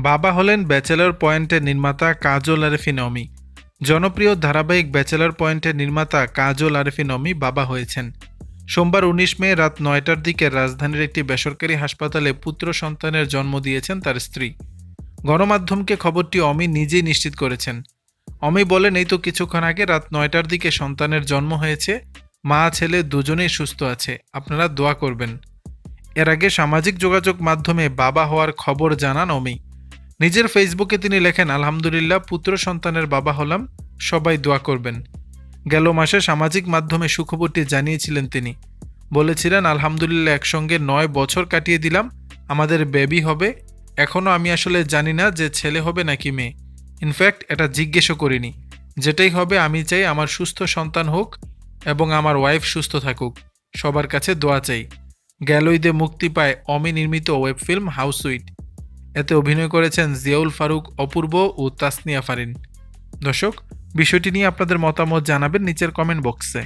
বাবা হলেন ব্যাচেলর পয়েন্টের নির্মাতা কাজল আরেফিন অমি। জনপ্রিয় ধারাবাহিক ব্যাচেলর পয়েন্টের নির্মাতা কাজল আরেফিন অমি বাবা হয়েছেন। সোমবার ১৯ মে রাত ৯টার দিকে রাজধানীর একটি বেসরকারি হাসপাতালে পুত্র সন্তানের জন্ম দিয়েছেন তার স্ত্রী। গণমাধ্যমকে খবরটি অমি নিজেই নিশ্চিত করেছেন। অমি বলেন, এই তো কিছুক্ষণ আগে রাত ৯টার দিকে সন্তানের জন্ম হয়েছে। মা ছেলে দুজনেই সুস্থ আছে, আপনারা দোয়া করবেন। এর আগে সামাজিক যোগাযোগ মাধ্যমে বাবা হওয়ার খবর জানান অমি। নিজের ফেসবুকে তিনি লেখেন, আলহামদুলিল্লাহ, পুত্র সন্তানের বাবা হলাম, সবাই দোয়া করবেন। গেল মাসে সামাজিক মাধ্যমে সুখবরটি জানিয়েছিলেন তিনি। বলেছিলেন, আলহামদুলিল্লাহ, একসঙ্গে ৯ বছর কাটিয়ে দিলাম, আমাদের বেবি হবে। এখনও আমি আসলে জানি না যে ছেলে হবে নাকি মেয়ে। ইনফ্যাক্ট এটা জিজ্ঞেসও করিনি। যেটাই হবে আমি চাই আমার সুস্থ সন্তান হোক এবং আমার ওয়াইফ সুস্থ থাকুক। সবার কাছে দোয়া চাই। গেল ঈদে মুক্তি পায় অমি নির্মিত ওয়েব ফিল্ম হাউসউইট। এতে অভিনয় করেছেন জিয়াউল ফারুক, অপূর্ব ও তাসনিয়া ফারিন। দর্শক, বিষয়টি নিয়ে আপনাদের মতামত জানাবেন নিচের কমেন্ট বক্সে।